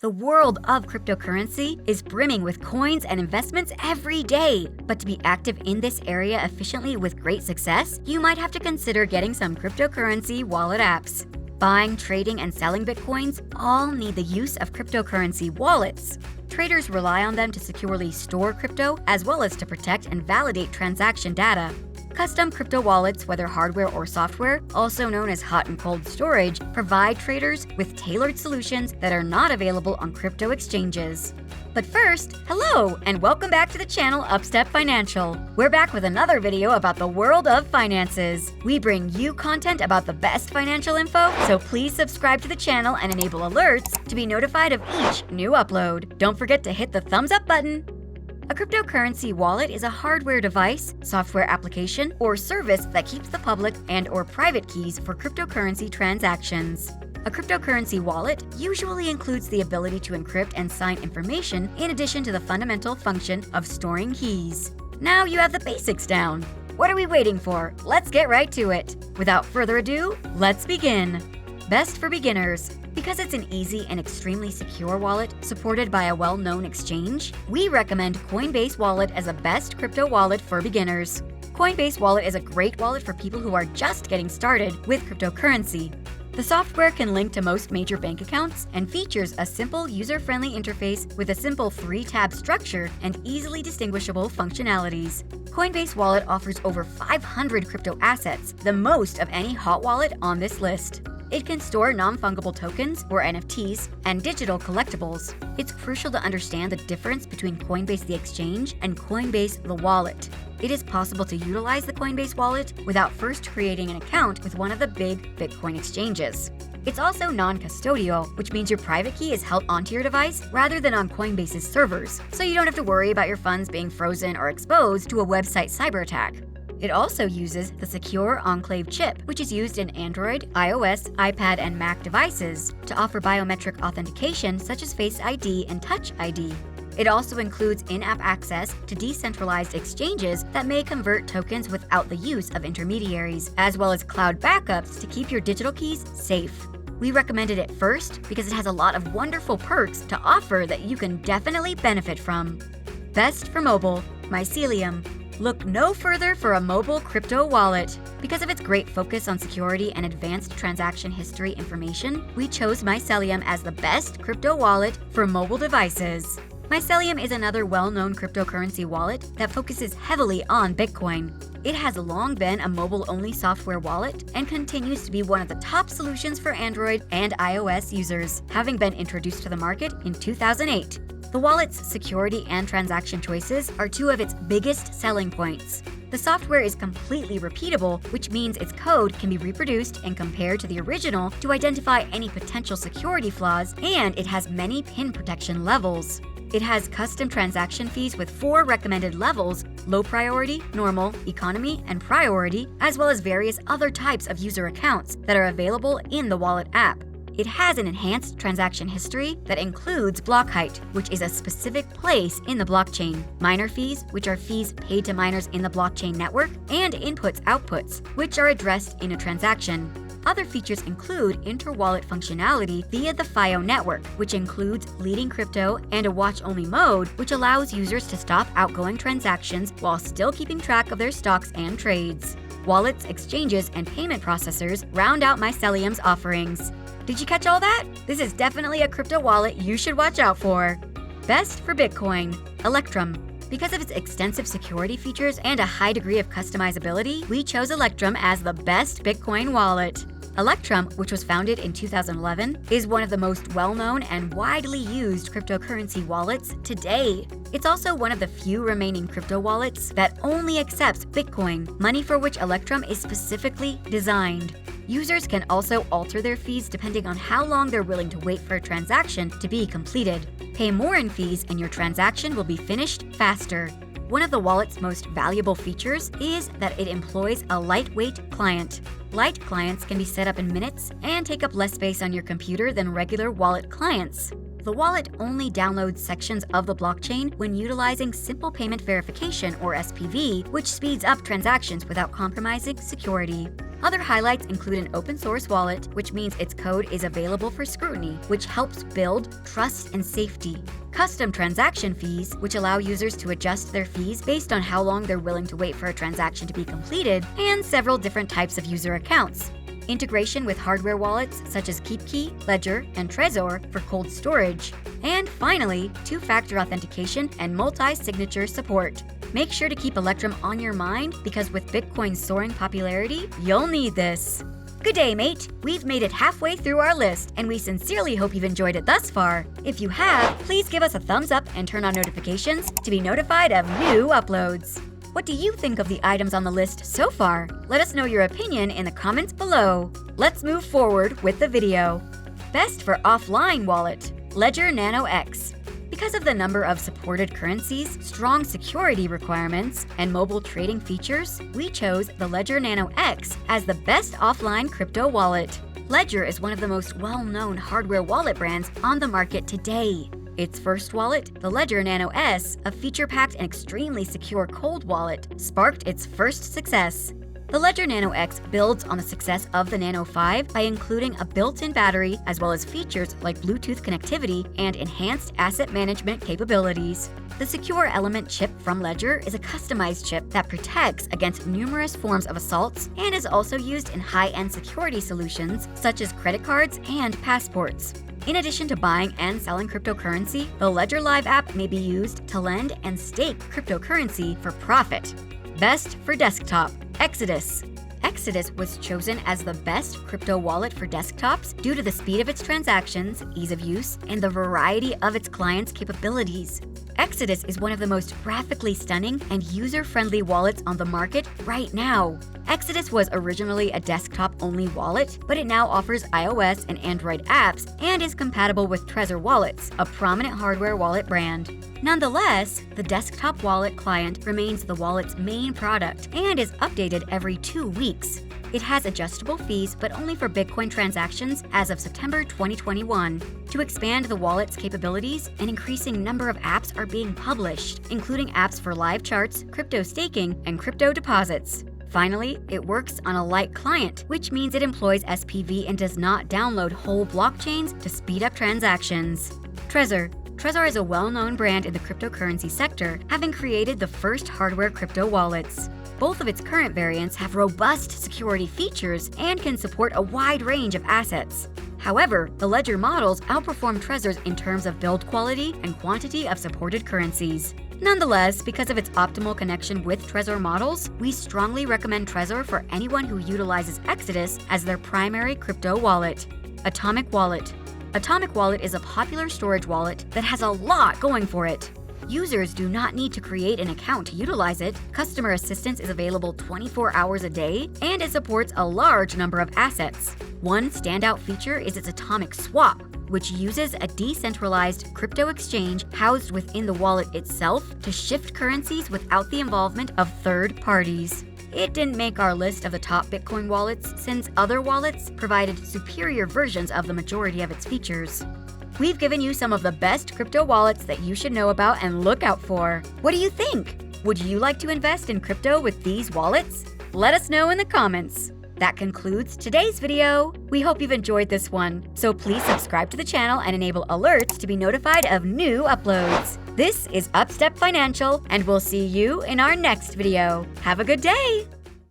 The world of cryptocurrency is brimming with coins and investments every day. But to be active in this area efficiently with great success, you might have to consider getting some cryptocurrency wallet apps. Buying, trading, and selling Bitcoins all need the use of cryptocurrency wallets. Traders rely on them to securely store crypto as well as to protect and validate transaction data. Custom crypto wallets, whether hardware or software, also known as hot and cold storage, provide traders with tailored solutions that are not available on crypto exchanges. But first, hello and welcome back to the channel Upstep Financial. We're back with another video about the world of finances. We bring you content about the best financial info, so please subscribe to the channel and enable alerts to be notified of each new upload. Don't forget to hit the thumbs up button. A cryptocurrency wallet is a hardware device, software application, or service that keeps the public and/or private keys for cryptocurrency transactions. A cryptocurrency wallet usually includes the ability to encrypt and sign information in addition to the fundamental function of storing keys. Now you have the basics down. What are we waiting for? Let's get right to it. Without further ado, let's begin. Best for beginners. Because it's an easy and extremely secure wallet supported by a well-known exchange, we recommend COINBASE Wallet as a best crypto wallet for beginners. COINBASE Wallet is a great wallet for people who are just getting started with cryptocurrency. The software can link to most major bank accounts and features a simple, user-friendly interface with a simple 3-tab structure and easily distinguishable functionalities. COINBASE Wallet offers over 500 crypto assets, the most of any hot wallet on this list. It can store non-fungible tokens, or NFTs, and digital collectibles. It's crucial to understand the difference between Coinbase the exchange and Coinbase the wallet. It is possible to utilize the Coinbase wallet without first creating an account with one of the big Bitcoin exchanges. It's also non-custodial, which means your private key is held onto your device rather than on Coinbase's servers, so you don't have to worry about your funds being frozen or exposed to a website cyber attack. It also uses the Secure Enclave chip, which is used in Android, iOS, iPad, and Mac devices to offer biometric authentication such as Face ID and Touch ID. It also includes in-app access to decentralized exchanges that may convert tokens without the use of intermediaries, as well as cloud backups to keep your digital keys safe. We recommended it first because it has a lot of wonderful perks to offer that you can definitely benefit from. Best for mobile, MYCELIUM. Look no further for a mobile crypto wallet. Because of its great focus on security and advanced transaction history information, we chose MYCELIUM as the best crypto wallet for mobile devices. MYCELIUM is another well-known cryptocurrency wallet that focuses heavily on Bitcoin. It has long been a mobile-only software wallet and continues to be one of the top solutions for Android and iOS users, having been introduced to the market in 2008. The wallet's security and transaction choices are two of its biggest selling points. The software is completely repeatable, which means its code can be reproduced and compared to the original to identify any potential security flaws, and it has many PIN protection levels. It has custom transaction fees with 4 recommended levels: low priority, normal, economy, and priority, as well as various other types of user accounts that are available in the wallet app. It has an enhanced transaction history that includes block height, which is a specific place in the blockchain, miner fees, which are fees paid to miners in the blockchain network, and inputs/outputs, which are addressed in a transaction. Other features include inter-wallet functionality via the FIO network, which includes leading crypto, and a watch-only mode, which allows users to stop outgoing transactions while still keeping track of their stocks and trades. Wallets, exchanges, and payment processors round out MYCELIUM's offerings. Did you catch all that? This is definitely a crypto wallet you should watch out for. Best for Bitcoin, ELECTRUM. Because of its extensive security features and a high degree of customizability, we chose ELECTRUM as the best Bitcoin wallet. ELECTRUM, which was founded in 2011, is one of the most well-known and widely used cryptocurrency wallets today. It's also one of the few remaining crypto wallets that only accepts Bitcoin, money for which ELECTRUM is specifically designed. Users can also alter their fees depending on how long they're willing to wait for a transaction to be completed. Pay more in fees and your transaction will be finished faster. One of the wallet's most valuable features is that it employs a lightweight client. Light clients can be set up in minutes and take up less space on your computer than regular wallet clients. The wallet only downloads sections of the blockchain when utilizing simple payment verification, or SPV, which speeds up transactions without compromising security. Other highlights include an open source wallet, which means its code is available for scrutiny, which helps build trust and safety. Custom transaction fees, which allow users to adjust their fees based on how long they're willing to wait for a transaction to be completed, and several different types of user accounts. Integration with hardware wallets such as KeepKey, Ledger, and Trezor for cold storage. And finally, two-factor authentication and multi-signature support. Make sure to keep Electrum on your mind because with Bitcoin's soaring popularity, you'll need this. Good day, mate! We've made it halfway through our list, and we sincerely hope you've enjoyed it thus far. If you have, please give us a thumbs up and turn on notifications to be notified of new uploads. What do you think of the items on the list so far? Let us know your opinion in the comments below. Let's move forward with the video. Best for offline wallet, Ledger Nano X. Because of the number of supported currencies, strong security requirements, and mobile trading features, we chose the Ledger Nano X as the best offline crypto wallet. Ledger is one of the most well-known hardware wallet brands on the market today. Its first wallet, the Ledger Nano S, a feature-packed and extremely secure cold wallet, sparked its first success. The Ledger Nano X builds on the success of the Nano 5 by including a built-in battery as well as features like Bluetooth connectivity and enhanced asset management capabilities. The Secure Element chip from Ledger is a customized chip that protects against numerous forms of assaults and is also used in high-end security solutions such as credit cards and passports. In addition to buying and selling cryptocurrency, the Ledger Live app may be used to lend and stake cryptocurrency for profit. Best for desktop, Exodus. Exodus was chosen as the best crypto wallet for desktops due to the speed of its transactions, ease of use, and the variety of its clients' capabilities. Exodus is one of the most graphically stunning and user-friendly wallets on the market right now. Exodus was originally a desktop-only wallet, but it now offers iOS and Android apps and is compatible with Trezor Wallets, a prominent hardware wallet brand. Nonetheless, the desktop wallet client remains the wallet's main product and is updated every 2 weeks. It has adjustable fees, but only for Bitcoin transactions as of September 2021. To expand the wallet's capabilities, an increasing number of apps are being published, including apps for live charts, crypto staking, and crypto deposits. Finally, it works on a light client, which means it employs SPV and does not download whole blockchains to speed up transactions. Trezor. Trezor is a well-known brand in the cryptocurrency sector, having created the first hardware crypto wallets. Both of its current variants have robust security features and can support a wide range of assets. However, the Ledger models outperform Trezor's in terms of build quality and quantity of supported currencies. Nonetheless, because of its optimal connection with Trezor models, we strongly recommend Trezor for anyone who utilizes Exodus as their primary crypto wallet. Atomic Wallet. Atomic Wallet is a popular storage wallet that has a lot going for it. Users do not need to create an account to utilize it, customer assistance is available 24 hours a day, and it supports a large number of assets. One standout feature is its Atomic Swap, which uses a decentralized crypto exchange housed within the wallet itself to shift currencies without the involvement of third parties. It didn't make our list of the top Bitcoin wallets since other wallets provided superior versions of the majority of its features. We've given you some of the best crypto wallets that you should know about and look out for. What do you think? Would you like to invest in crypto with these wallets? Let us know in the comments. That concludes today's video. We hope you've enjoyed this one, so please subscribe to the channel and enable alerts to be notified of new uploads. This is Upstep Financial, and we'll see you in our next video. Have a good day!